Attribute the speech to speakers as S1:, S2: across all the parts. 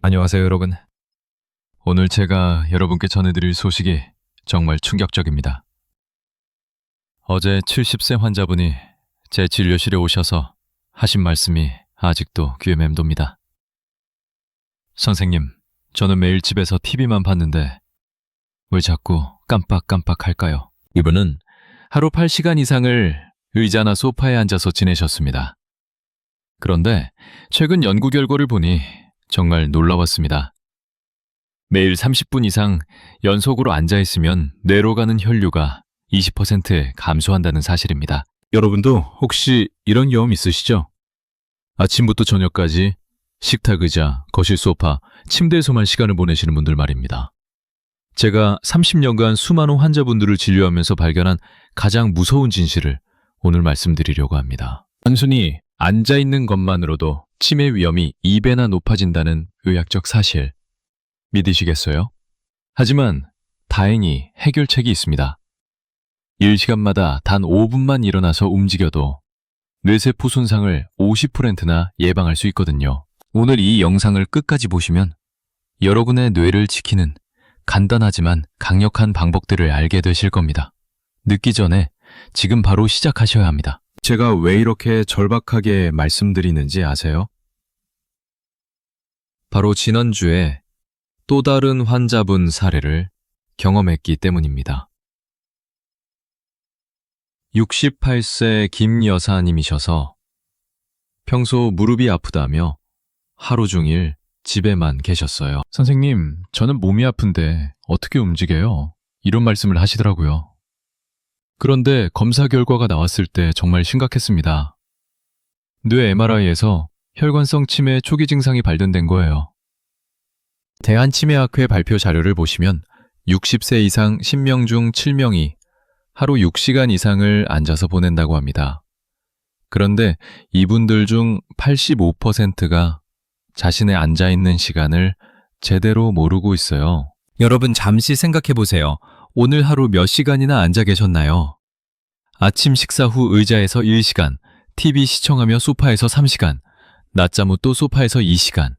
S1: 안녕하세요, 여러분. 오늘 제가 여러분께 전해드릴 소식이 정말 충격적입니다. 어제 70세 환자분이 제 진료실에 오셔서 하신 말씀이 아직도 귀에 맴돕니다. 선생님, 저는 매일 집에서 TV만 봤는데 왜 자꾸 깜빡깜빡 할까요? 이분은 하루 8시간 이상을 의자나 소파에 앉아서 지내셨습니다. 그런데 최근 연구 결과를 보니 정말 놀라웠습니다. 매일 30분 이상 연속으로 앉아있으면 뇌로 가는 혈류가 20% 감소한다는 사실입니다. 여러분도 혹시 이런 경험 있으시죠? 아침부터 저녁까지 식탁 의자, 거실 소파, 침대에서만 시간을 보내시는 분들 말입니다. 제가 30년간 수많은 환자분들을 진료하면서 발견한 가장 무서운 진실을 오늘 말씀드리려고 합니다. 단순히 앉아있는 것만으로도 치매 위험이 2배나 높아진다는 의학적 사실. 믿으시겠어요? 하지만 다행히 해결책이 있습니다. 1시간마다 단 5분만 일어나서 움직여도 뇌세포 손상을 50%나 예방할 수 있거든요. 오늘 이 영상을 끝까지 보시면 여러분의 뇌를 지키는 간단하지만 강력한 방법들을 알게 되실 겁니다. 늦기 전에 지금 바로 시작하셔야 합니다. 제가 왜 이렇게 절박하게 말씀드리는지 아세요? 바로 지난주에 또 다른 환자분 사례를 경험했기 때문입니다. 68세 김 여사님이셔서 평소 무릎이 아프다며 하루 종일 집에만 계셨어요. 선생님, 저는 몸이 아픈데 어떻게 움직여요? 이런 말씀을 하시더라고요. 그런데 검사 결과가 나왔을 때 정말 심각했습니다. 뇌 MRI에서 혈관성 치매 초기 증상이 발견된 거예요. 대한치매학회 발표 자료를 보시면 60세 이상 10명 중 7명이 하루 6시간 이상을 앉아서 보낸다고 합니다. 그런데 이분들 중 85%가 자신의 앉아있는 시간을 제대로 모르고 있어요. 여러분 잠시 생각해 보세요. 오늘 하루 몇 시간이나 앉아 계셨나요? 아침 식사 후 의자에서 1시간, TV 시청하며 소파에서 3시간, 낮잠 후 또 소파에서 2시간.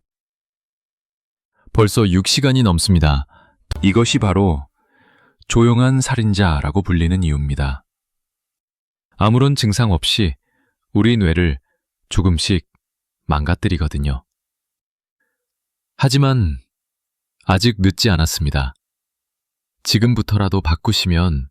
S1: 벌써 6시간이 넘습니다. 이것이 바로 조용한 살인자라고 불리는 이유입니다. 아무런 증상 없이 우리 뇌를 조금씩 망가뜨리거든요. 하지만 아직 늦지 않았습니다. 지금부터라도 바꾸시면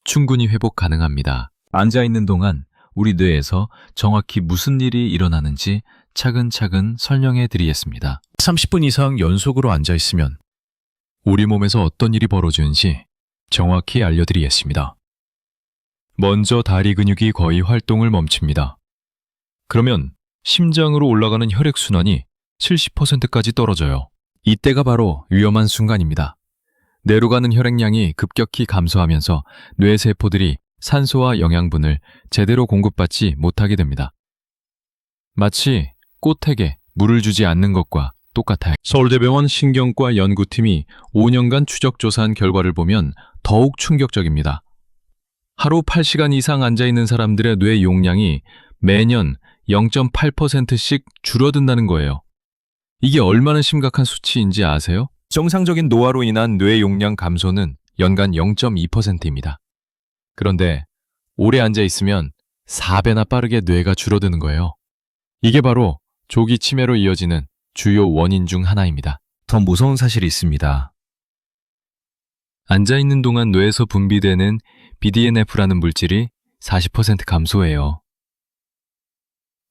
S1: 충분히 회복 가능합니다. 앉아있는 동안 우리 뇌에서 정확히 무슨 일이 일어나는지 차근차근 설명해 드리겠습니다. 30분 이상 연속으로 앉아있으면 우리 몸에서 어떤 일이 벌어지는지 정확히 알려드리겠습니다. 먼저 다리 근육이 거의 활동을 멈춥니다. 그러면 심장으로 올라가는 혈액순환이 70%까지 떨어져요. 이때가 바로 위험한 순간입니다. 뇌로 가는 혈액량이 급격히 감소하면서 뇌세포들이 산소와 영양분을 제대로 공급받지 못하게 됩니다. 마치 꽃에게 물을 주지 않는 것과 똑같아요. 서울대병원 신경과 연구팀이 5년간 추적 조사한 결과를 보면 더욱 충격적입니다. 하루 8시간 이상 앉아있는 사람들의 뇌 용량이 매년 0.8%씩 줄어든다는 거예요. 이게 얼마나 심각한 수치인지 아세요? 정상적인 노화로 인한 뇌 용량 감소는 연간 0.2%입니다. 그런데 오래 앉아 있으면 4배나 빠르게 뇌가 줄어드는 거예요. 이게 바로 조기 치매로 이어지는 주요 원인 중 하나입니다. 더 무서운 사실이 있습니다. 앉아 있는 동안 뇌에서 분비되는 BDNF라는 물질이 40% 감소해요.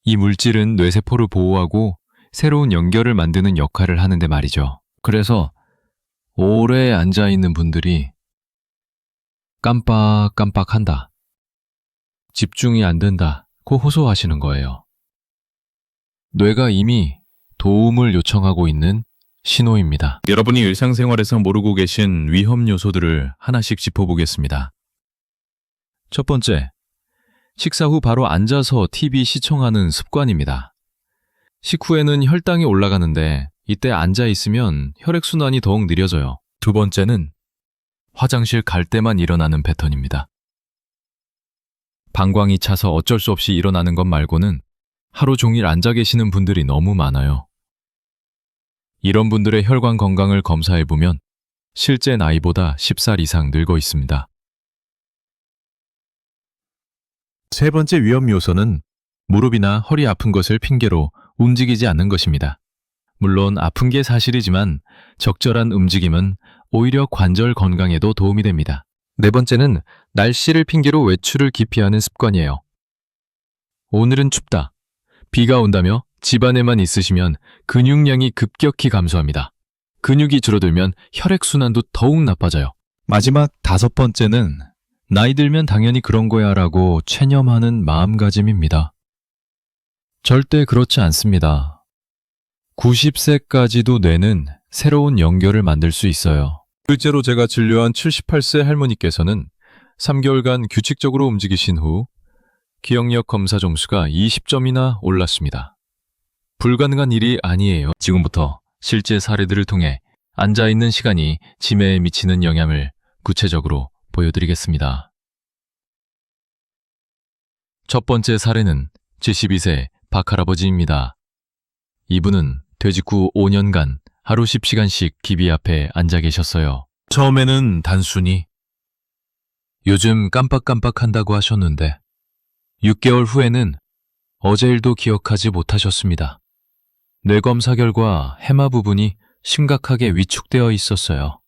S1: 이 물질은 뇌세포를 보호하고 새로운 연결을 만드는 역할을 하는데 말이죠. 그래서 오래 앉아있는 분들이 깜빡깜빡한다, 집중이 안 된다고 호소하시는 거예요. 뇌가 이미 도움을 요청하고 있는 신호입니다. 여러분이 일상생활에서 모르고 계신 위험 요소들을 하나씩 짚어보겠습니다. 첫 번째, 식사 후 바로 앉아서 TV 시청하는 습관입니다. 식후에는 혈당이 올라가는데 이때 앉아있으면 혈액순환이 더욱 느려져요. 두 번째는 화장실 갈 때만 일어나는 패턴입니다. 방광이 차서 어쩔 수 없이 일어나는 것 말고는 하루 종일 앉아 계시는 분들이 너무 많아요. 이런 분들의 혈관 건강을 검사해보면 실제 나이보다 10살 이상 늙어 있습니다. 세 번째 위험 요소는 무릎이나 허리 아픈 것을 핑계로 움직이지 않는 것입니다. 물론 아픈 게 사실이지만 적절한 움직임은 오히려 관절 건강에도 도움이 됩니다. 네 번째는 날씨를 핑계로 외출을 기피하는 습관이에요. 오늘은 춥다, 비가 온다며 집안에만 있으시면 근육량이 급격히 감소합니다. 근육이 줄어들면 혈액순환도 더욱 나빠져요. 마지막 다섯 번째는 나이 들면 당연히 그런 거야 라고 체념하는 마음가짐입니다. 절대 그렇지 않습니다. 90세까지도 뇌는 새로운 연결을 만들 수 있어요. 실제로 제가 진료한 78세 할머니께서는 3개월간 규칙적으로 움직이신 후 기억력 검사 점수가 20점이나 올랐습니다. 불가능한 일이 아니에요. 지금부터 실제 사례들을 통해 앉아있는 시간이 치매에 미치는 영향을 구체적으로 보여드리겠습니다. 첫 번째 사례는 72세 박할아버지입니다. 이분은 퇴직 후 5년간 하루 10시간씩 기비 앞에 앉아 계셨어요. 처음에는 단순히 요즘 깜빡깜빡한다고 하셨는데 6개월 후에는 어제 일도 기억하지 못하셨습니다. 뇌검사 결과 해마 부분이 심각하게 위축되어 있었어요.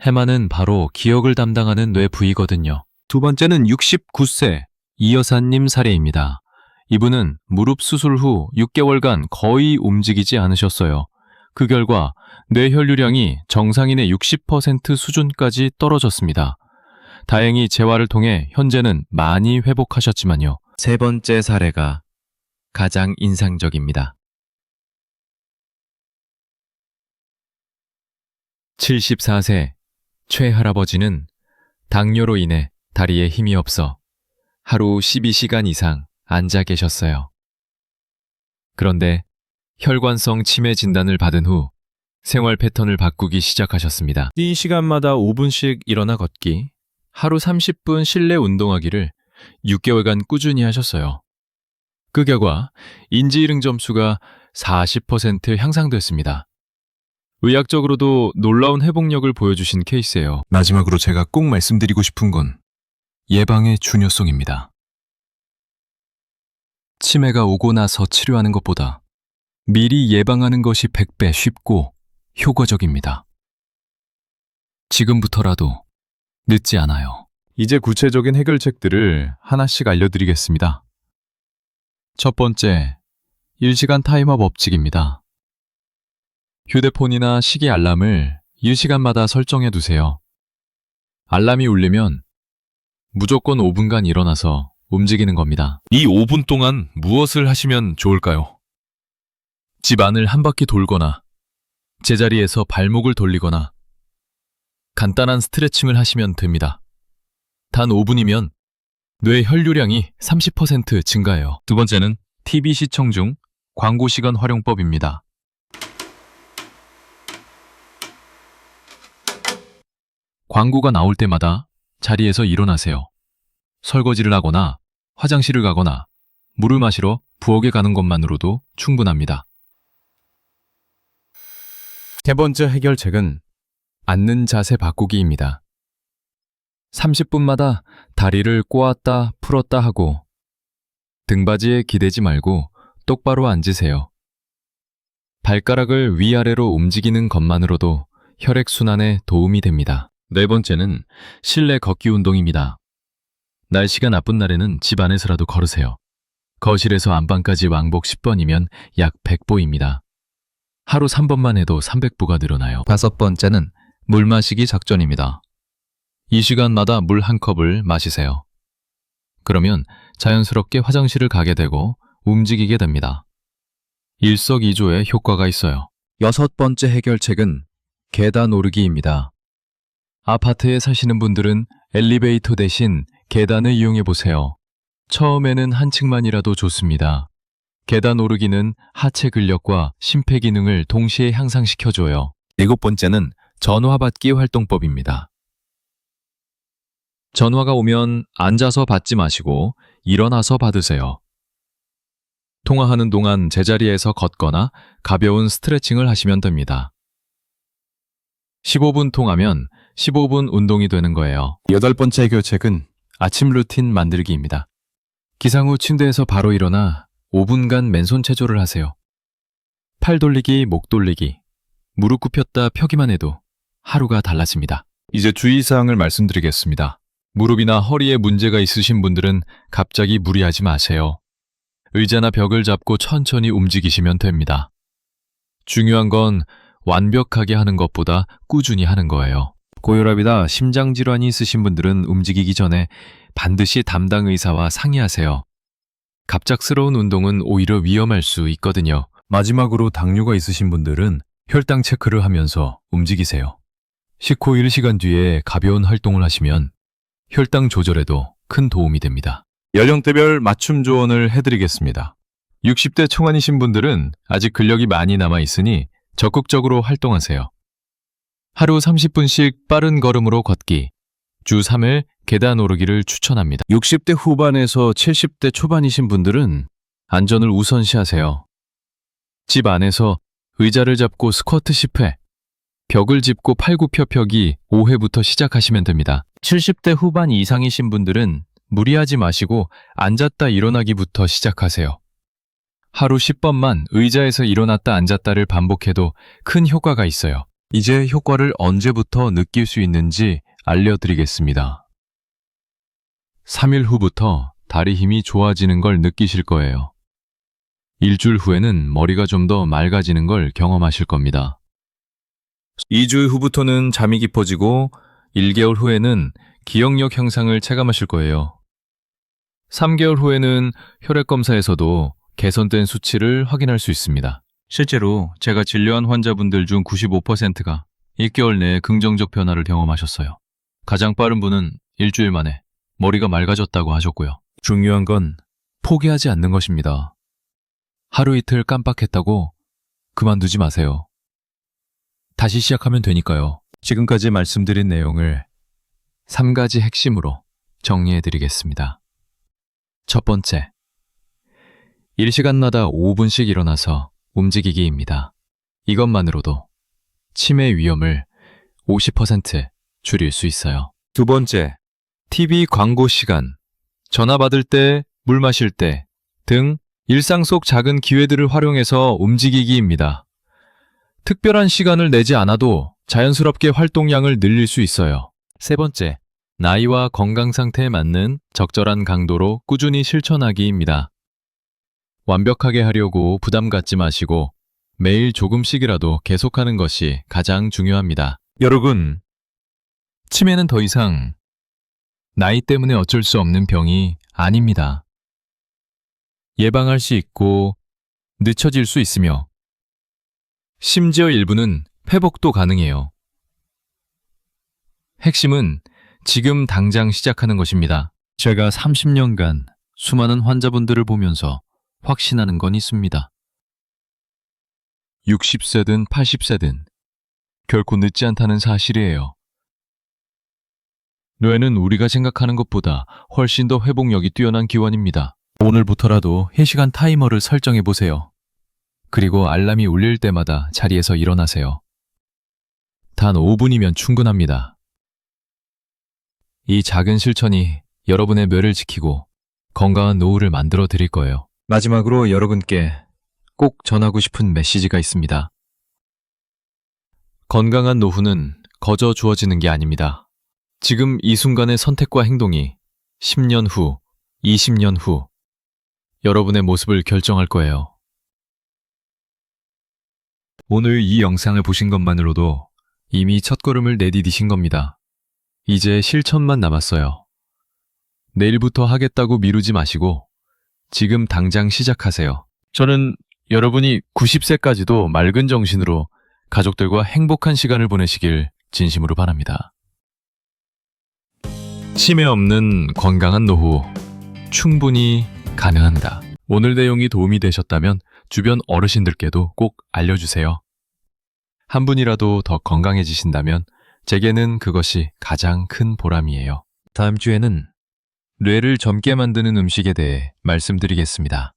S1: 해마는 바로 기억을 담당하는 뇌 부위거든요. 두 번째는 69세 이 여사님 사례입니다. 이분은 무릎 수술 후 6개월간 거의 움직이지 않으셨어요. 그 결과 뇌 혈류량이 정상인의 60% 수준까지 떨어졌습니다. 다행히 재활을 통해 현재는 많이 회복하셨지만요. 세 번째 사례가 가장 인상적입니다. 74세 최 할아버지는 당뇨로 인해 다리에 힘이 없어 하루 12시간 이상 앉아 계셨어요. 그런데 혈관성 치매 진단을 받은 후 생활 패턴을 바꾸기 시작하셨습니다. 이 시간마다 5분씩 일어나 걷기, 하루 30분 실내 운동하기를 6개월간 꾸준히 하셨어요. 그 결과 인지이릉 점수가 40% 향상됐습니다. 의학적으로도 놀라운 회복력을 보여주신 케이스예요. 마지막으로 제가 꼭 말씀드리고 싶은 건 예방의 중요성입니다. 치매가 오고 나서 치료하는 것보다 미리 예방하는 것이 100배 쉽고 효과적입니다. 지금부터라도 늦지 않아요. 이제 구체적인 해결책들을 하나씩 알려드리겠습니다. 첫 번째, 1시간 타이머 법칙입니다. 휴대폰이나 시계 알람을 1시간마다 설정해 두세요. 알람이 울리면 무조건 5분간 일어나서 움직이는 겁니다. 이 5분 동안 무엇을 하시면 좋을까요? 집 안을 한 바퀴 돌거나, 제자리에서 발목을 돌리거나, 간단한 스트레칭을 하시면 됩니다. 단 5분이면 뇌 혈류량이 30% 증가해요. 두 번째는 TV 시청 중 광고 시간 활용법입니다. 광고가 나올 때마다 자리에서 일어나세요. 설거지를 하거나 화장실을 가거나 물을 마시러 부엌에 가는 것만으로도 충분합니다. 세 번째 해결책은 앉는 자세 바꾸기입니다. 30분마다 다리를 꼬았다 풀었다 하고 등받이에 기대지 말고 똑바로 앉으세요. 발가락을 위아래로 움직이는 것만으로도 혈액순환에 도움이 됩니다. 네 번째는 실내 걷기 운동입니다. 날씨가 나쁜 날에는 집 안에서라도 걸으세요. 거실에서 안방까지 왕복 10번이면 약 100보입니다. 하루 3번만 해도 300보가 늘어나요. 다섯 번째는 물 마시기 작전입니다. 이 시간마다 물 한 컵을 마시세요. 그러면 자연스럽게 화장실을 가게 되고 움직이게 됩니다. 일석이조의 효과가 있어요. 여섯 번째 해결책은 계단 오르기입니다. 아파트에 사시는 분들은 엘리베이터 대신 계단을 이용해 보세요. 처음에는 한 층만이라도 좋습니다. 계단 오르기는 하체 근력과 심폐 기능을 동시에 향상시켜줘요. 일곱 번째는 전화 받기 활동법입니다. 전화가 오면 앉아서 받지 마시고 일어나서 받으세요. 통화하는 동안 제자리에서 걷거나 가벼운 스트레칭을 하시면 됩니다. 15분 통하면 15분 운동이 되는 거예요. 8번째 교책은 아침 루틴 만들기입니다. 기상 후 침대에서 바로 일어나 5분간 맨손 체조를 하세요. 팔 돌리기, 목 돌리기, 무릎 굽혔다 펴기만 해도 하루가 달라집니다. 이제 주의사항을 말씀드리겠습니다. 무릎이나 허리에 문제가 있으신 분들은 갑자기 무리하지 마세요. 의자나 벽을 잡고 천천히 움직이시면 됩니다. 중요한 건 완벽하게 하는 것보다 꾸준히 하는 거예요. 고혈압이나 심장질환이 있으신 분들은 움직이기 전에 반드시 담당 의사와 상의하세요. 갑작스러운 운동은 오히려 위험할 수 있거든요. 마지막으로 당뇨가 있으신 분들은 혈당 체크를 하면서 움직이세요. 식후 1시간 뒤에 가벼운 활동을 하시면 혈당 조절에도 큰 도움이 됩니다. 연령대별 맞춤 조언을 해드리겠습니다. 60대 초반이신 분들은 아직 근력이 많이 남아있으니 적극적으로 활동하세요. 하루 30분씩 빠른 걸음으로 걷기, 주 3회 계단 오르기를 추천합니다. 60대 후반에서 70대 초반이신 분들은 안전을 우선시하세요. 집 안에서 의자를 잡고 스쿼트 10회, 벽을 짚고 팔굽혀 펴기 5회부터 시작하시면 됩니다. 70대 후반 이상이신 분들은 무리하지 마시고 앉았다 일어나기부터 시작하세요. 하루 10번만 의자에서 일어났다 앉았다를 반복해도 큰 효과가 있어요. 이제 효과를 언제부터 느낄 수 있는지 알려드리겠습니다. 3일 후부터 다리 힘이 좋아지는 걸 느끼실 거예요. 일주일 후에는 머리가 좀 더 맑아지는 걸 경험하실 겁니다. 2주 후부터는 잠이 깊어지고 1개월 후에는 기억력 향상을 체감하실 거예요. 3개월 후에는 혈액 검사에서도 개선된 수치를 확인할 수 있습니다. 실제로 제가 진료한 환자분들 중 95%가 1개월 내에 긍정적 변화를 경험하셨어요. 가장 빠른 분은 일주일 만에 머리가 맑아졌다고 하셨고요. 중요한 건 포기하지 않는 것입니다. 하루 이틀 깜빡했다고 그만두지 마세요. 다시 시작하면 되니까요. 지금까지 말씀드린 내용을 3가지 핵심으로 정리해드리겠습니다. 첫 번째, 1시간마다 5분씩 일어나서 움직이기입니다. 이것만으로도 치매 위험을 50% 줄일 수 있어요. 두 번째, TV 광고 시간, 전화 받을 때, 물 마실 때 등 일상 속 작은 기회들을 활용해서 움직이기입니다. 특별한 시간을 내지 않아도 자연스럽게 활동량을 늘릴 수 있어요. 세 번째, 나이와 건강 상태에 맞는 적절한 강도로 꾸준히 실천하기입니다. 완벽하게 하려고 부담 갖지 마시고 매일 조금씩이라도 계속하는 것이 가장 중요합니다. 여러분, 치매는 더 이상 나이 때문에 어쩔 수 없는 병이 아닙니다. 예방할 수 있고 늦춰질 수 있으며 심지어 일부는 회복도 가능해요. 핵심은 지금 당장 시작하는 것입니다. 제가 30년간 수많은 환자분들을 보면서 확신하는 건 있습니다. 60세든 80세든 결코 늦지 않다는 사실이에요. 뇌는 우리가 생각하는 것보다 훨씬 더 회복력이 뛰어난 기관입니다. 오늘부터라도 3시간 타이머를 설정해 보세요. 그리고 알람이 울릴 때마다 자리에서 일어나세요. 단 5분이면 충분합니다. 이 작은 실천이 여러분의 뇌를 지키고 건강한 노후를 만들어 드릴 거예요. 마지막으로 여러분께 꼭 전하고 싶은 메시지가 있습니다. 건강한 노후는 거저 주어지는 게 아닙니다. 지금 이 순간의 선택과 행동이 10년 후, 20년 후 여러분의 모습을 결정할 거예요. 오늘 이 영상을 보신 것만으로도 이미 첫걸음을 내디디신 겁니다. 이제 실천만 남았어요. 내일부터 하겠다고 미루지 마시고 지금 당장 시작하세요. 저는 여러분이 90세까지도 맑은 정신으로 가족들과 행복한 시간을 보내시길 진심으로 바랍니다. 치매 없는 건강한 노후 충분히 가능합니다. 오늘 내용이 도움이 되셨다면 주변 어르신들께도 꼭 알려주세요. 한 분이라도 더 건강해지신다면 제게는 그것이 가장 큰 보람이에요. 다음 주에는 뇌를 젊게 만드는 음식에 대해 말씀드리겠습니다.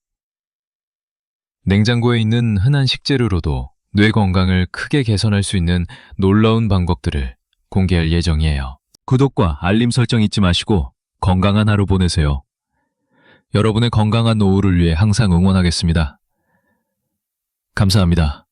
S1: 냉장고에 있는 흔한 식재료로도 뇌 건강을 크게 개선할 수 있는 놀라운 방법들을 공개할 예정이에요. 구독과 알림 설정 잊지 마시고 건강한 하루 보내세요. 여러분의 건강한 노후를 위해 항상 응원하겠습니다. 감사합니다.